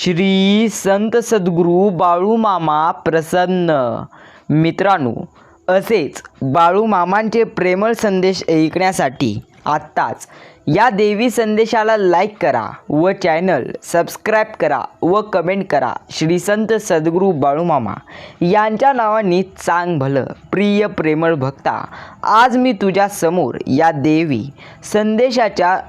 श्री संत सद्गुरू बाळूमामा प्रसन्न. मित्रांनो, असेच बाळूमामांचे प्रेमळ संदेश ऐकण्यासाठी आत्ताच या देवी संदेशाला लाईक करा व चॅनल सबस्क्राईब करा व कमेंट करा. श्री संत सद्गुरू बाळूमामा यांच्या नावाने चांग भलं. प्रिय प्रेमळ भक्ता, आज मी तुझ्या समोर या देवी संदेशाच्या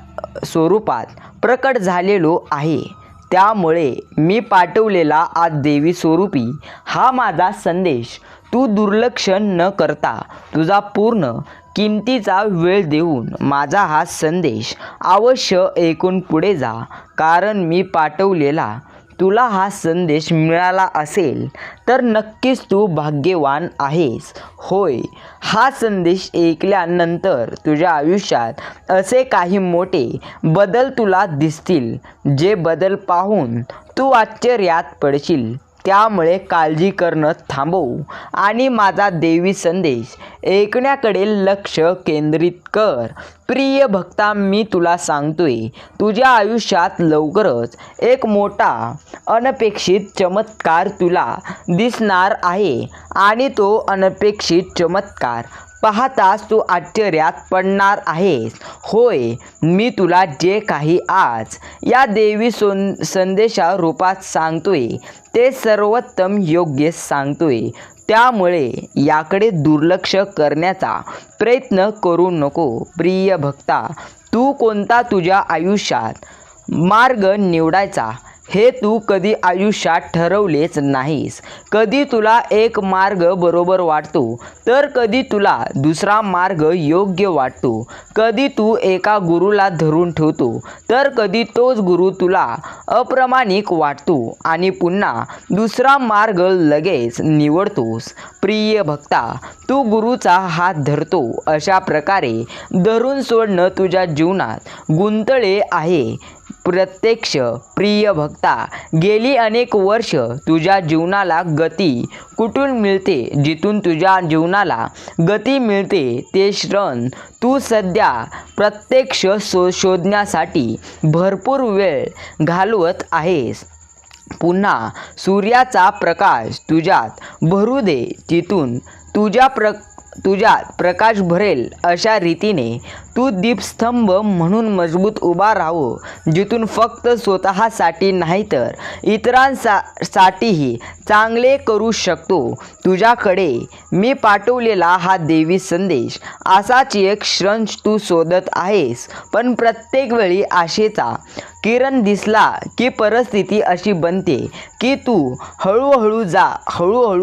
स्वरूपात प्रकट झालेलो आहे. त्यामुळे मी पाठवलेला आज देवी स्वरूपी हा माझा संदेश तू दुर्लक्ष न करता तुझा पूर्ण किमतीचा वेळ देऊन माझा हा संदेश अवश्य ऐकून पुढे जा. कारण मी पाठवलेला तुला हा संदेश मिळाला असेल तर नक्कीच तू भाग्यवान आहेस. होय, हा संदेश ऐकल्यानंतर तुझ्या आयुष्यात असे काही मोठे बदल तुला दिसतील, जे बदल पाहून तू आश्चर्यात पडशील. त्यामुळे काळजी करणं थांबव आणि माझा देवी संदेश ऐकण्याकडे लक्ष केंद्रित कर. प्रिय भक्ता, मी तुला सांगतोय, तुझ्या आयुष्यात लवकरच एक मोठा अनपेक्षित चमत्कार तुला दिसणार आहे आणि तो अनपेक्षित चमत्कार पाहताच तू आश्चर्यात पडणार आहेस. होय, मी तुला जे काही आज या देवी संदेशा रूपात सांगतोय ते सर्वोत्तम योग्य सांगतोय. त्यामुळे याकडे दुर्लक्ष करण्याचा प्रयत्न करू नको. प्रिय भक्ता, तू कोणता तुझ्या आयुष्यात मार्ग निवडायचा हे तू कधी आयुष्यात ठरवलेच नाहीस. कधी तुला एक मार्ग बरोबर वाटतो तर कधी तुला दुसरा मार्ग योग्य वाटतो. कधी तू एका गुरुला धरून ठेवतो तर कधी तोच गुरु तुला अप्रामाणिक वाटतो आणि पुन्हा दुसरा मार्ग लगेच निवडतोस. प्रिय भक्ता, तू गुरुचा हात धरतो अशा प्रकारे धरून सोडणं तुझ्या जीवनात गुंतले आहे. प्रत्यक्ष प्रिय भक्ता, गेली अनेक वर्ष तुझ्या जीवनाला गती कुठून मिळते, जिथून तुझ्या जीवनाला गती मिळते ते क्षण तू सध्या प्रत्यक्ष शोधण्यासाठी भरपूर वेळ घालवत आहेस. पुन्हा सूर्याचा प्रकाश तुझ्यात भरू दे, तिथून तुझ्यात प्रकाश भरेल अशा रीतीने तू दीपस्तंभ म्हणून मजबूत उभा राहो, जिथून फक्त स्वतःसाठी नाही तर इतरांसाठीही चांगले करू शकतो. तुझ्याकडे मी पाठवलेला हा देवी संदेश असाच एक क्षण तू शोधत आहेस. पण प्रत्येक वेळी आशेचा किरण दिसला की परिस्थिती अशी बनते की तू हळूहळू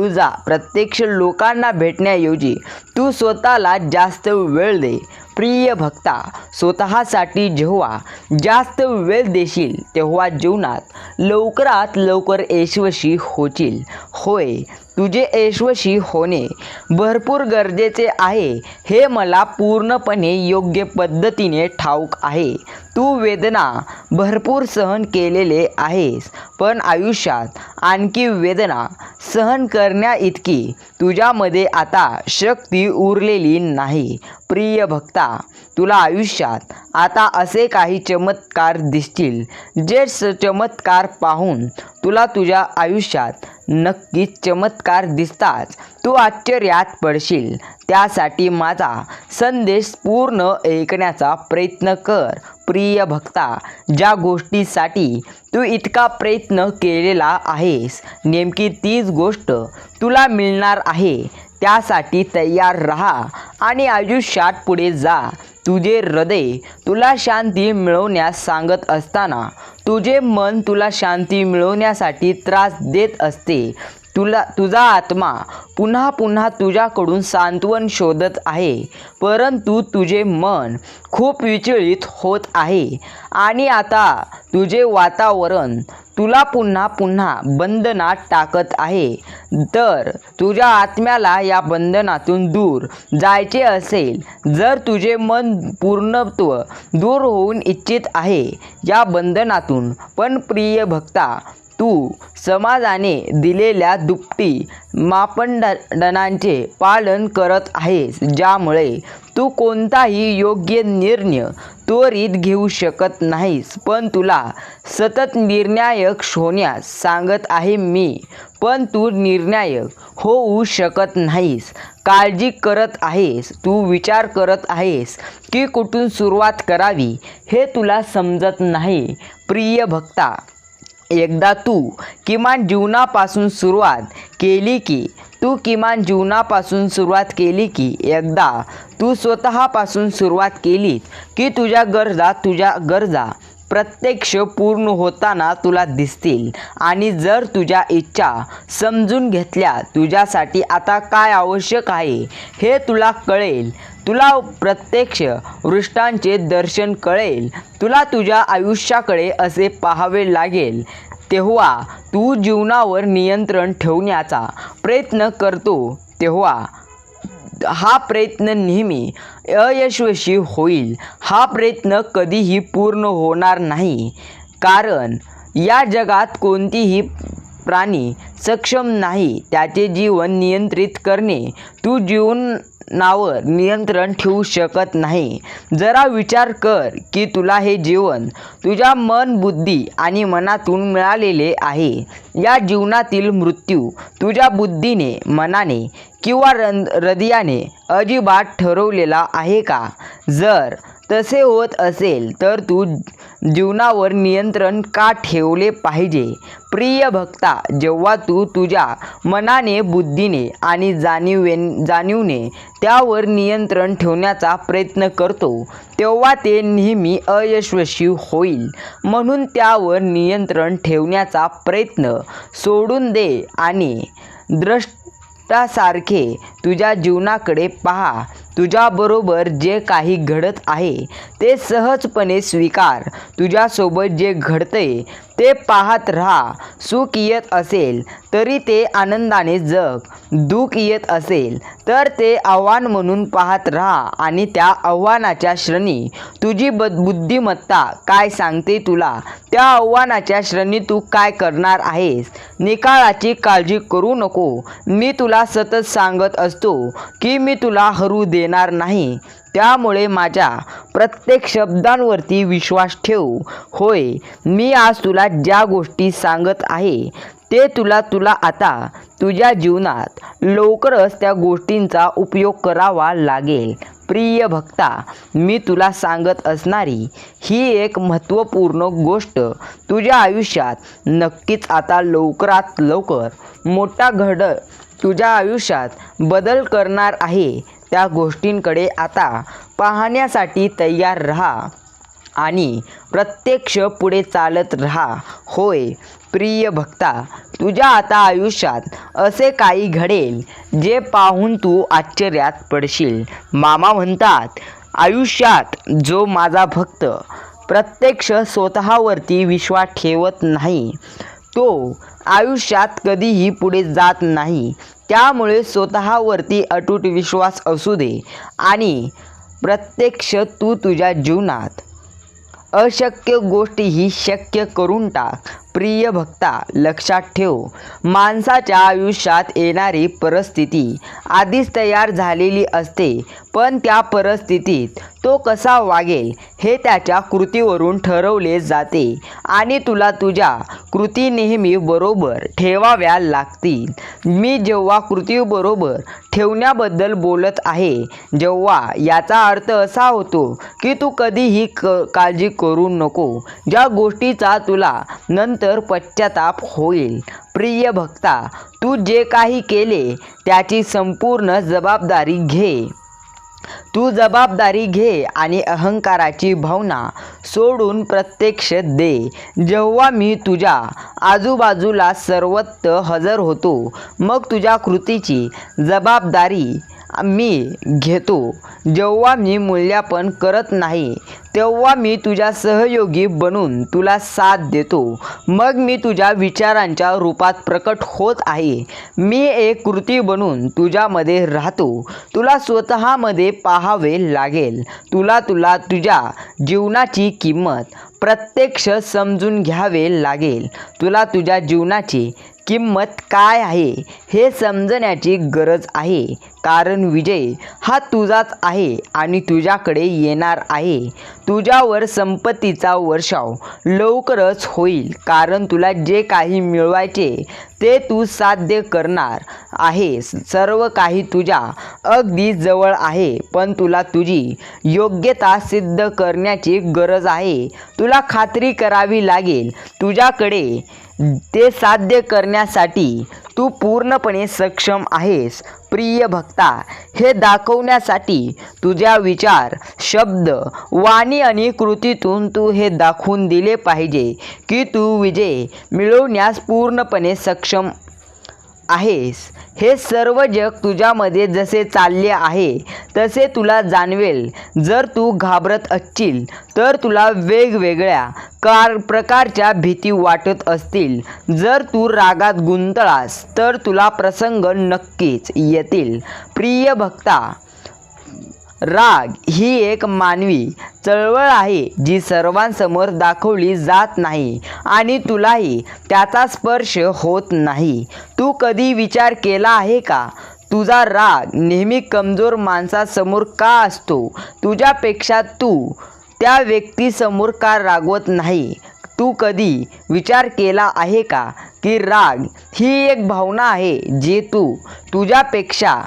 जा. प्रत्यक्ष लोकांना भेटण्याऐवजी तू स्वतःला जास्त वेळ दे. प्रिय भक्ता, स्वतःसाठी जेव्हा जास्त वेळ देशील तेव्हा जीवनात लवकरात लवकर यशस्वी होशील. होय, तुझे यशस्वी होणे भरपूर गरजेचे आहे हे मला पूर्णपणे योग्य पद्धतीने ठाऊक आहे. तू वेदना भरपूर सहन केलेले आहेस, पण आयुष्यात आणखी वेदना सहन करण्याइतकी तुझ्यामध्ये आता शक्ती उरलेली नाही. प्रिय भक्ता, तुला आयुष्यात आता असे काही चमत्कार दिसतील, जे चमत्कार पाहून तुला तुझ्या आयुष्यात नक्कीच चमत्कार दिसताच तू आश्चर्यात पडशील. त्यासाठी माझा संदेश पूर्ण ऐकण्याचा प्रयत्न कर. प्रिय भक्ता, ज्या गोष्टीसाठी तू इतका प्रयत्न केलेला आहेस, नेमकी तीच गोष्ट तुला मिळणार आहे. त्यासाठी तयार राहा आणि आयुष्यात पुढे जा. तुझे हृदय तुला शांती मिळवण्यास सांगत असताना तुझे मन तुला शांती मिळवण्यासाठी त्रास देत असते. तुझा आत्मा पुन्हा पुन्हा तुझ्याकडून सांत्वन शोधत आहे, परंतु तुझे मन खूप विचलित होत आहे आणि आता तुझे वातावरण तुला पुन्हा पुन्हा बंधनात टाकत आहे. तर तुझ्या आत्म्याला या बंधनातून दूर जायचे असेल, जर तुझे मन पूर्णत्व दूर होऊन इच्छित आहे या बंधनातून, पण प्रिय भक्ता, तू समाजाने दिलेल्या दुपटी मापदंडांचे पालन करत आहेस, ज्यामुळे तू कोणताही योग्य निर्णय त्वरित घेऊ शकत नाहीस. पण तुला सतत निर्णायक होण्यास सांगत आहे मी, पण तू निर्णायक होऊ शकत नाहीस. काळजी करत आहेस, तू विचार करत आहेस की कुठून सुरुवात करावी हे तुला समजत नाही. प्रिय भक्ता, एकदा तू किमान जीवनापासून सुरुवात केली की एकदा तू स्वतःपासून सुरुवात केलीत की तुझ्या गरजा प्रत्यक्ष पूर्ण होताना तुला दिसतील. आणि जर तुझ्या इच्छा समजून घेतल्या, तुझ्यासाठी आता काय आवश्यक आहे हे तुला कळेल. तुला प्रत्यक्ष वृष्टांचे दर्शन कळेल. तुला तुझ्या आयुष्याकडे असे पाहावे लागेल. तेव्हा तू जीवनावर नियंत्रण ठेवण्याचा प्रयत्न करतो, तेव्हा हा प्रयत्न नेहमी अयशस्वी होईल. हा प्रयत्न कधीही पूर्ण होणार नाही, कारण या जगात कोणतीही प्राणी सक्षम नाही त्याचे जीवन नियंत्रित करणे. तू जीवनावर नियंत्रण ठेवू शकत नाही. जरा विचार कर की तुला हे जीवन तुझ्या मन, बुद्धी आणि मनातून मिळालेले आहे. या जीवनातील मृत्यू तुझ्या बुद्धीने, मनाने किंवा हृदयाने अजिबात ठरवलेला आहे का? जर तसे होत असेल तर तू जीवनावर नियंत्रण का ठेवले पाहिजे? प्रिय भक्ता, जेव्हा तू तुझ्या मनाने, बुद्धीने आणि जाणीवेने त्यावर नियंत्रण ठेवण्याचा प्रयत्न करतो, तेव्हा ते नेहमी अयशस्वी होईल. म्हणून त्यावर नियंत्रण ठेवण्याचा प्रयत्न सोडून दे आणि द्रष्टासारखे तुझ्या जीवनाकडे पहा. तुझ्याबरोबर जे काही घडत आहे ते सहजपणे स्वीकार. तुझ्यासोबत जे घडतंय ते पाहत राहा. सुख येत असेल तरी ते आनंदाने जग. दुःख येत असेल तर ते आव्हान म्हणून पाहत राहा. आणि त्या आव्हानाच्या क्षणी तुझी बुद्धिमत्ता काय सांगते तुला, त्या आव्हानाच्या क्षणी तू काय करणार आहेस. निकालाची काळजी करू नको. मी तुला सतत सांगत असतो की मी तुला हरू देणार नाही. त्यामुळे माझ्या प्रत्येक शब्दांवरती विश्वास ठेव. होय, मी आज तुला ज्या गोष्टी सांगत आहे ते तुला आता तुझ्या जीवनात लवकरच त्या गोष्टींचा उपयोग करावा लागेल. प्रिय भक्ता, मी तुला सांगत असणारी ही एक महत्त्वपूर्ण गोष्ट तुझ्या आयुष्यात नक्कीच आता लवकरात लवकर मोठा तुझ्या आयुष्यात बदल करणार आहे. त्या गोष्टींकडे आता पाहण्यासाठी तयार राहा आणि प्रत्यक्ष पुढे चालत राहा. होय प्रिय भक्ता, तुझ्या आता आयुष्यात असे काही घडेल जे पाहून तू आश्चर्यात पडशील. मामा म्हणतात, आयुष्यात जो माझा भक्त प्रत्यक्ष स्वतःवरती विश्वास ठेवत नाही तो आयुष्यात कधीही पुढे जात नाही. त्यामुळे स्वतःवरती अटूट विश्वास असू दे आणि प्रत्यक्ष तू तुझ्या जीवनात अशक्य गोष्टीही शक्य करून टाक. प्रिय भक्ता, लक्षात ठेव, माणसाच्या आयुष्यात येणारी परिस्थिती आधीच तयार झालेली असते, पण त्या परिस्थितीत तो कसा वागेल हे त्याच्या कृतीवरून ठरवले जाते. आणि तुला तुझ्या कृती नेहमी बरोबर ठेवाव्या लागतील. मी जेव्हा कृती बरोबर ठेवण्याबद्दल बोलत आहे, जेव्हा याचा अर्थ असा होतो की तू कधीही काळजी करू नको ज्या गोष्टीचा तुला नंतर पश्चाताप होईल. प्रिय भक्ता, तू जे काही केले त्याची संपूर्ण जबाबदारी घे. तू जबाबदारी घे आणि अहंकाराची भावना सोडून प्रत्यक्ष दे. जेव्हा मी तुझ्या आजूबाजूला सर्वत्र हजर होतो, मग तुझ्या कृतीची जबाबदारी मी घेतो. जेव्हा मी मूल्यांकन करत नाही, तेव्हा मी तुझ्या सहयोगी बनून तुला साथ देतो. मग मी तुझ्या विचारांच्या रूपात प्रकट होत आहे. मी एक कृती बनून तुझ्यामध्ये राहतो. तुला स्वतःमध्ये पाहावे लागेल. तुला तुझ्या जीवनाची किंमत प्रत्यक्ष समजून घ्यावे लागेल. तुला तुझ्या जीवनाची किंमत काय आहे हे समजण्याची गरज आहे. कारण विजय हा तुझाच आहे आणि तुझ्याकडे येणार आहे. तुझ्यावर संपत्तीचा वर्षाव लवकरच होईल. कारण तुला जे काही मिळवायचे ते तू साध्य करणार आहेस. सर्व काही तुझ्या अगदी जवळ आहे. पण तुला तुझी योग्यता सिद्ध करण्याची गरज आहे. तुला खात्री करावी लागेल तुझ्याकडे ते साध्य करण्यासाठी तू पूर्णपणे सक्षम आहेस. प्रिय भक्ता, हे दाखवण्यासाठी तुझ्या विचार, शब्द, वाणी आणि कृतीतून तू हे दाखवून दिले पाहिजे की तू विजय मिळवण्यास पूर्णपणे सक्षम आहेस. हे सर्व जग तुझ्यामध्ये जसे चालले आहे तसे तुला जाणवेल. जर तू घाबरत असशील तर तुला वेगवेगळ्या प्रकारच्या भीती वाटत असतील. जर तू रागात गुंतलास तर तुला प्रसंग नक्कीच येतील. प्रिय भक्ता, राग ही एक मानवी चळवळ आहे जी सर्वांसमोर दाखवली जात नाही आणि तुलाही त्याचा स्पर्श होत नाही. तू कधी विचार केला आहे का, तुझा राग नेहमी कमजोर माणसासमोर का असतो? तुझ्यापेक्षा तू त्या व्यक्तीसमोर का रागवत नाही? तू कधी विचार केला आहे का की राग ही एक भावना आहे जी तू तुझ्यापेक्षा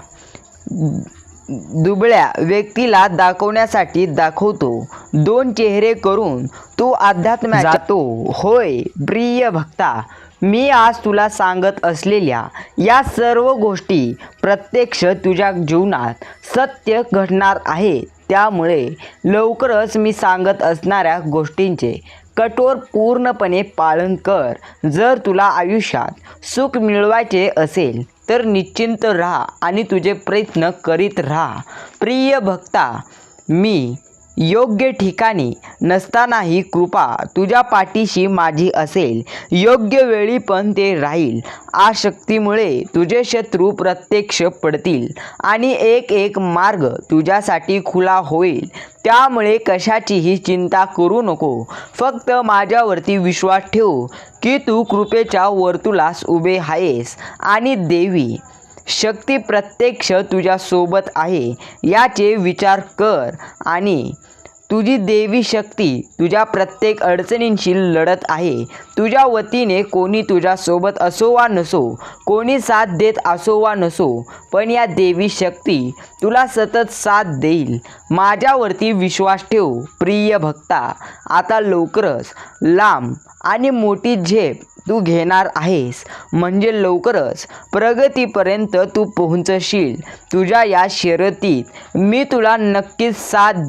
दुबळ्या व्यक्तीला दाखवण्यासाठी दाखवतो. दोन चेहरे करून तू अध्यात्मात जातो. होय प्रिय भक्ता, मी आज तुला सांगत असलेल्या या सर्व गोष्टी प्रत्यक्ष तुझ्या जीवनात सत्य घडणार आहे. त्यामुळे लवकरच मी सांगत असणाऱ्या गोष्टींचे कठोर पूर्णपणे पालन कर. जर तुला आयुष्यात सुख मिळवायचे असेल तर निश्चिंत राहा आणि तुझे प्रयत्न करीत राहा. प्रिय भक्ता, मी योग्य ठिकाणी नसतानाही कृपा तुझ्या पाठीशी माझी असेल. योग्य वेळी पण ते राहील. आशक्तीमुळे तुझे शत्रू प्रत्यक्ष पडतील आणि एक एक मार्ग तुझ्यासाठी खुला होईल. त्यामुळे कशाचीही चिंता करू नको. फक्त माझ्यावरती विश्वास ठेव की तू कृपेच्या वर्तुळास उभे आहेस आणि देवी शक्ती प्रत्यक्ष तुझ्यासोबत आहे याचे विचार कर. आणि तुझी देवी शक्ती तुझ्या प्रत्येक अडचणींशी लढत आहे. तुझ्या वतीने कोणी तुझ्यासोबत असो वा नसो, कोणी साथ देत असो वा नसो, पण या देवी शक्ती तुला सतत साथ देईल. माझ्यावरती विश्वास ठेव. प्रिय भक्ता, आता लवकरच लांब आणि मोठी झेप तू घेणार आहेस. म्हणजे लवकरच प्रगतीपर्यंत तू पोहोचशील. तुझ्या या शर्यतीत मी तुला नक्कीच साथ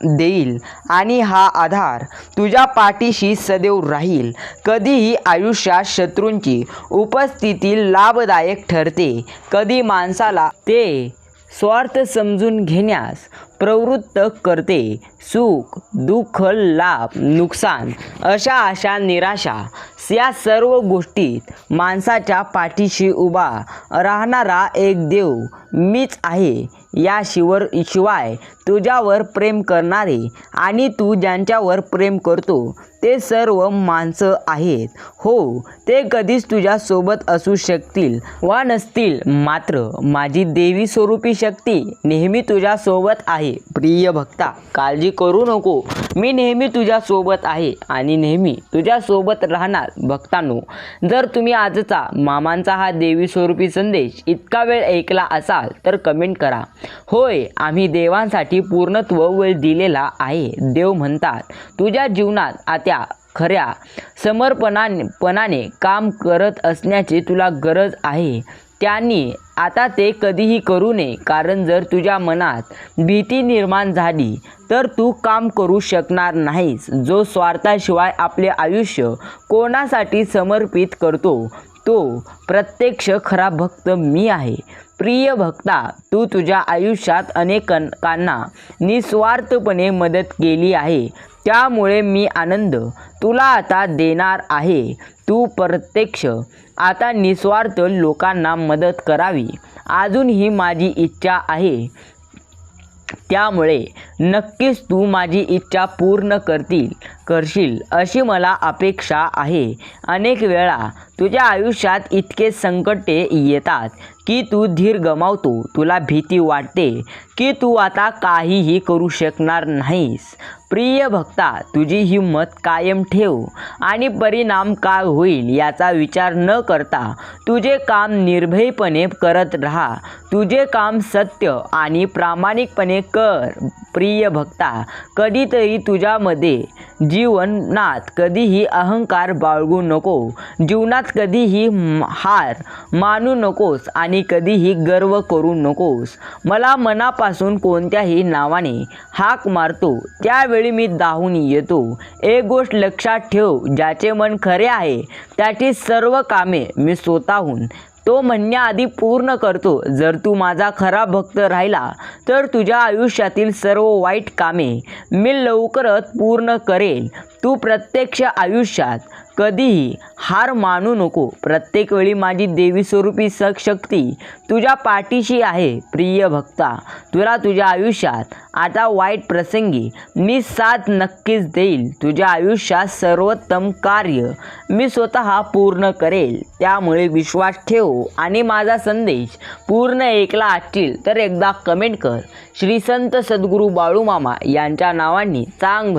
देईल आणि हा आधार तुझ्या पाठीशी सदैव राहील. कधीही आयुष्यात शत्रूंची उपस्थिती लाभदायक ठरते. कधी माणसाला ते स्वार्थ समजून घेण्यास प्रवृत्त करते. सुख, दुःख, लाभ, नुकसान, आशा, निराशा या सर्व गोष्टीत माणसाच्या पाठीशी उभा राहणारा एक देव मीच आहे. शिवाय तुझ्यावर प्रेम करणारे आणि तू ज्यांच्यावर प्रेम करतो ते सर्व माणसं आहेत. हो, ते कधीच तुझ्यासोबत असू शकतील वा नसतील, मात्र माझी देवी स्वरूपी शक्ती नेहमी तुझ्यासोबत आहे. प्रिय भक्ता, काळजी करू नको. मी नेहमी तुझ्यासोबत आहे आणि नेहमी तुझ्यासोबत राहणार. भक्तांनो, जर तुम्ही आजचा मामांचा हा देवी स्वरूपी संदेश इतका वेळ ऐकला असाल तर कमेंट करा. होय, आम्ही देवांसाठी पूर्णत्व वेळ दिलेला आहे. देव म्हणतात, तुझ्या जीवनात आता खऱ्या समर्पणाने काम करत असण्याची तुला गरज आहे. त्यांनी आता ते कधीही करू नये. कारण जर तुझ्या मनात भीती निर्माण झाली तर तू काम करू शकणार नाहीस. जो स्वार्थाशिवाय आपले आयुष्य कोणासाठी समर्पित करतो तो प्रत्यक्ष खरा भक्त मी आहे. प्रिय भक्ता, तू तुझ्या आयुष्यात अनेकांना निस्वार्थपणे मदत केली आहे, त्यामुळे मी आनंद तुला आता देणार आहे. तू प्रत्यक्ष आता निस्वार्थ लोकांना मदत करावी अजूनही माझी इच्छा आहे, त्यामुळे नक्कीच तू माझी इच्छा पूर्ण करशील अशी मला अपेक्षा आहे. अनेक वेळा तुझ्या आयुष्यात इतके संकटे येतात की तू धीर गमावतो. तुला भीती वाटते की तू आता काहीही करू शकणार नाहीस. प्रिय भक्ता, तुझी हिंमत कायम ठेव आणि परिणाम काय होईल याचा विचार न करता तुझे काम निर्भयपणे करत राहा. तुझे काम सत्य आणि प्रामाणिकपणे कर. प्रिय भक्ता, कधीतरी तुझ्यामध्ये जीवनात कधीही अहंकार बाळगू नको. जीवनात कधीही हार मानू नकोस आणि कधीही गर्व करू नकोस. मला मनापासून कोणत्याही नावाने हाक मारतो त्यावेळी मी धावून येतो. एक गोष्ट लक्षात ठेव, ज्याचे मन खरे आहे त्याची सर्व कामे मी स्वतःहून तो म्हणण्याआधी पूर्ण करतो. जर तू माझा खरा भक्त राहिला तर तुझ्या आयुष्यातील सर्व वाईट कामे मी लवकरच पूर्ण करेल. तू प्रत्यक्ष आयुष्यात कधीही हार मानू नको. प्रत्येक वेळी माझी देवी स्वरूपी शक्ती तुझ्या पाठीशी आहे. प्रिय भक्ता, तुला तुझ्या आयुष्यात आता वाईट प्रसंगी मी साथ नक्कीच देईल. तुझ्या आयुष्यात सर्वोत्तम कार्य मी स्वतः पूर्ण करेल. त्यामुळे विश्वास ठेव आणि माझा संदेश पूर्ण ऐकला असतील तर एकदा कमेंट कर. श्री संत सद्गुरू बाळूमामा यांच्या नावाने चांग